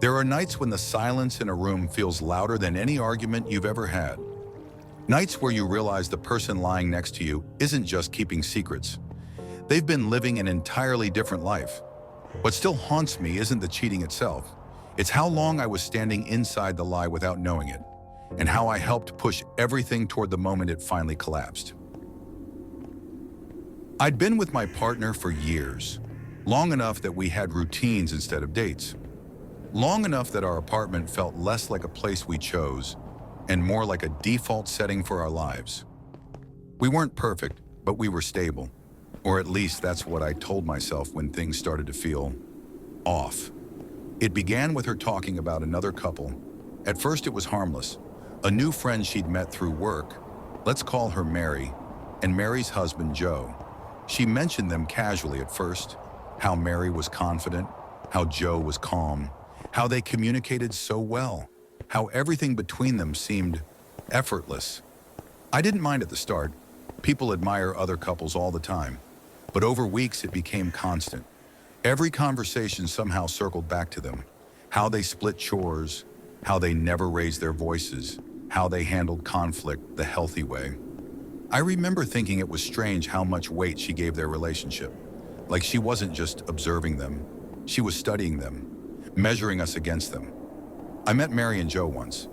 There are nights when the silence in a room feels louder than any argument you've ever had. Nights where you realize the person lying next to you isn't just keeping secrets. They've been living an entirely different life. What still haunts me isn't the cheating itself. It's how long I was standing inside the lie without knowing it, and how I helped push everything toward the moment it finally collapsed. I'd been with my partner for years, long enough that we had routines instead of dates. Long enough that our apartment felt less like a place we chose and more like a default setting for our lives. We weren't perfect, but we were stable. Or at least that's what I told myself when things started to feel off. It began with her talking about another couple. At first it was harmless. A new friend she'd met through work, let's call her Mary, and Mary's husband Joe. She mentioned them casually at first, how Mary was confident, how Joe was calm, how they communicated so well, how everything between them seemed effortless. I didn't mind at the start. People admire other couples all the time. But over weeks it became constant. Every conversation somehow circled back to them. How they split chores, how they never raised their voices, how they handled conflict the healthy way. I remember thinking it was strange how much weight she gave their relationship. Like she wasn't just observing them, she was studying them, measuring us against them. I met Mary and Joe once.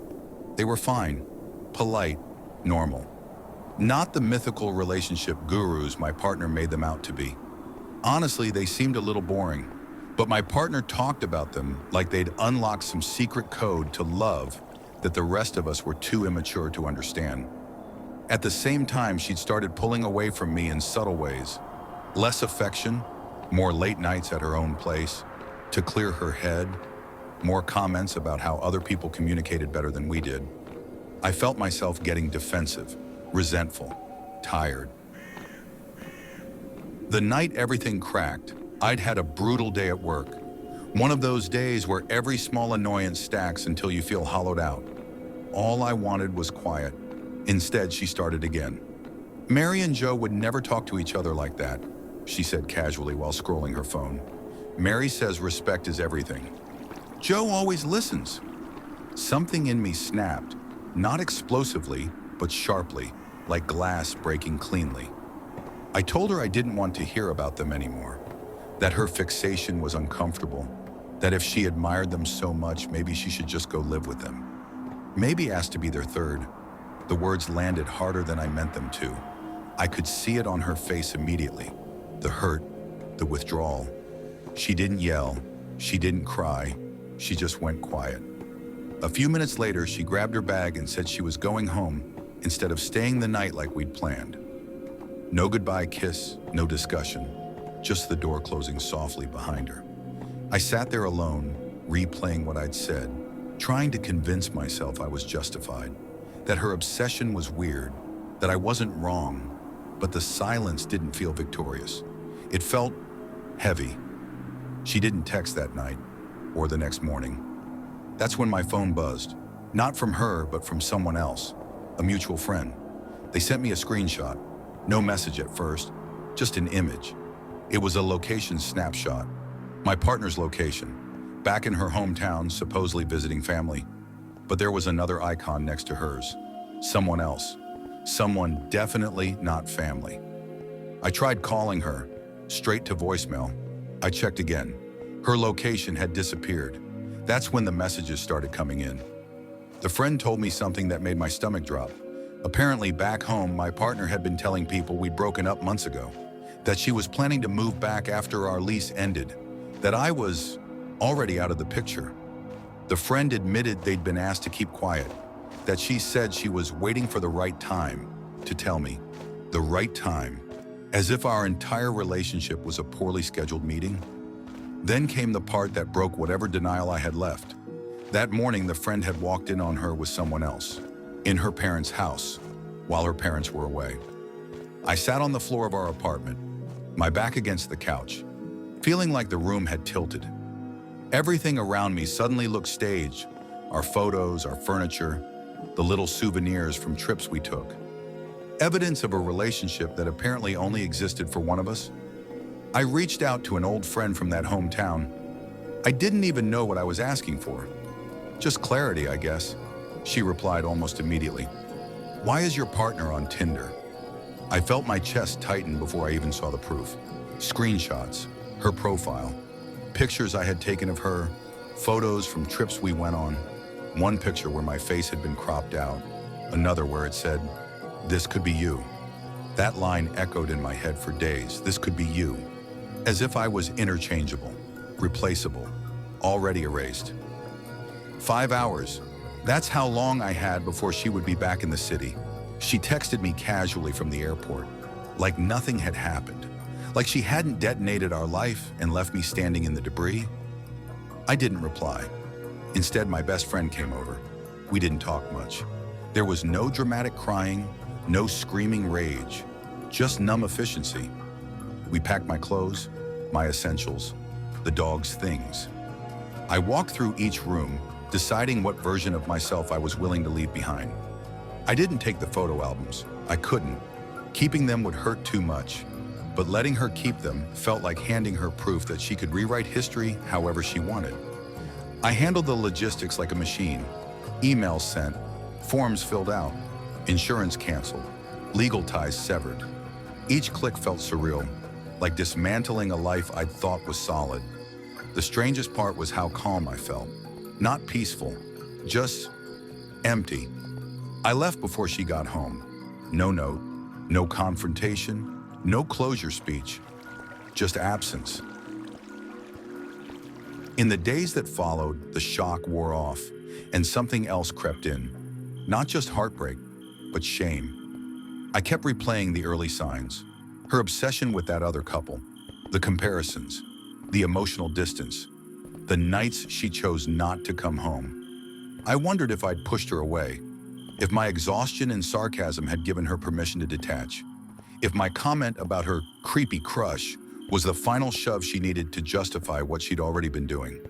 They were fine, polite, normal. Not the mythical relationship gurus my partner made them out to be. Honestly, they seemed a little boring, but my partner talked about them like they'd unlocked some secret code to love that the rest of us were too immature to understand. At the same time, she'd started pulling away from me in subtle ways. Less affection, more late nights at her own place, to clear her head, more comments about how other people communicated better than we did. I felt myself getting defensive, resentful, tired. The night everything cracked, I'd had a brutal day at work. One of those days where every small annoyance stacks until you feel hollowed out. All I wanted was quiet. Instead, she started again. Mary and Joe would never talk to each other like that, she said casually while scrolling her phone. Mary says respect is everything. Joe always listens. Something in me snapped, not explosively, but sharply, like glass breaking cleanly. I told her I didn't want to hear about them anymore, that her fixation was uncomfortable, that if she admired them so much, maybe she should just go live with them. Maybe ask to be their third. The words landed harder than I meant them to. I could see it on her face immediately. The hurt, the withdrawal. She didn't yell, she didn't cry, she just went quiet. A few minutes later, she grabbed her bag and said she was going home instead of staying the night like we'd planned. No goodbye kiss, no discussion, just the door closing softly behind her. I sat there alone, replaying what I'd said, trying to convince myself I was justified, that her obsession was weird, that I wasn't wrong, but the silence didn't feel victorious. It felt heavy. She didn't text that night or the next morning. That's when my phone buzzed, not from her, but from someone else, a mutual friend. They sent me a screenshot, no message at first, just an image. It was a location snapshot, my partner's location, back in her hometown, supposedly visiting family. But there was another icon next to hers, someone else, someone definitely not family. I tried calling her, straight to voicemail. I checked again. Her location had disappeared. That's when the messages started coming in. The friend told me something that made my stomach drop. Apparently back home, my partner had been telling people we'd broken up months ago, that she was planning to move back after our lease ended, that I was already out of the picture. The friend admitted they'd been asked to keep quiet, that she said she was waiting for the right time to tell me. The right time, as if our entire relationship was a poorly scheduled meeting. Then came the part that broke whatever denial I had left. That morning, the friend had walked in on her with someone else, in her parents' house, while her parents were away. I sat on the floor of our apartment, my back against the couch, feeling like the room had tilted. Everything around me suddenly looked staged, our photos, our furniture, the little souvenirs from trips we took. Evidence of a relationship that apparently only existed for one of us. I reached out to an old friend from that hometown. I didn't even know what I was asking for. Just clarity, I guess. She replied almost immediately. Why is your partner on Tinder? I felt my chest tighten before I even saw the proof. Screenshots, her profile, pictures I had taken of her, photos from trips we went on. One picture where my face had been cropped out, another where it said, "This could be you." That line echoed in my head for days. This could be you. As if I was interchangeable, replaceable, already erased. 5 hours. That's how long I had before she would be back in the city. She texted me casually from the airport, like nothing had happened, like she hadn't detonated our life and left me standing in the debris. I didn't reply. Instead, my best friend came over. We didn't talk much. There was no dramatic crying, no screaming rage, just numb efficiency. We packed my clothes, my essentials, the dog's things. I walked through each room, deciding what version of myself I was willing to leave behind. I didn't take the photo albums. I couldn't. Keeping them would hurt too much. But letting her keep them felt like handing her proof that she could rewrite history however she wanted. I handled the logistics like a machine. Emails sent, forms filled out, insurance canceled, legal ties severed. Each click felt surreal, like dismantling a life I'd thought was solid. The strangest part was how calm I felt. Not peaceful, just empty. I left before she got home. No note, no confrontation, no closure speech, just absence. In the days that followed, the shock wore off, and something else crept in. Not just heartbreak, but shame. I kept replaying the early signs. Her obsession with that other couple, the comparisons, the emotional distance, the nights she chose not to come home. I wondered if I'd pushed her away, if my exhaustion and sarcasm had given her permission to detach, if my comment about her creepy crush was the final shove she needed to justify what she'd already been doing.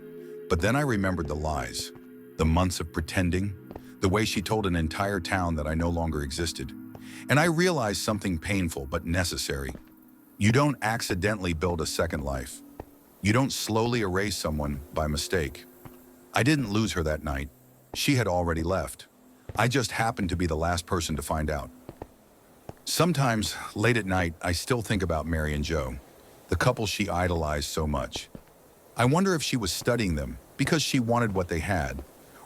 But then I remembered the lies, the months of pretending, the way she told an entire town that I no longer existed. And I realized something painful but necessary. You don't accidentally build a second life. You don't slowly erase someone by mistake. I didn't lose her that night. She had already left. I just happened to be the last person to find out. Sometimes, late at night, I still think about Mary and Joe, the couple she idolized so much. I wonder if she was studying them because she wanted what they had,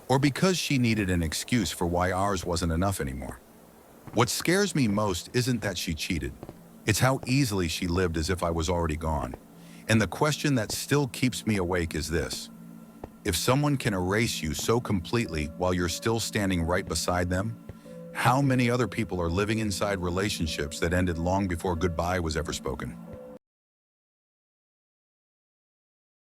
or because she needed an excuse for why ours wasn't enough anymore. What scares me most isn't that she cheated. It's how easily she lived as if I was already gone. And the question that still keeps me awake is this: if someone can erase you so completely while you're still standing right beside them, how many other people are living inside relationships that ended long before goodbye was ever spoken?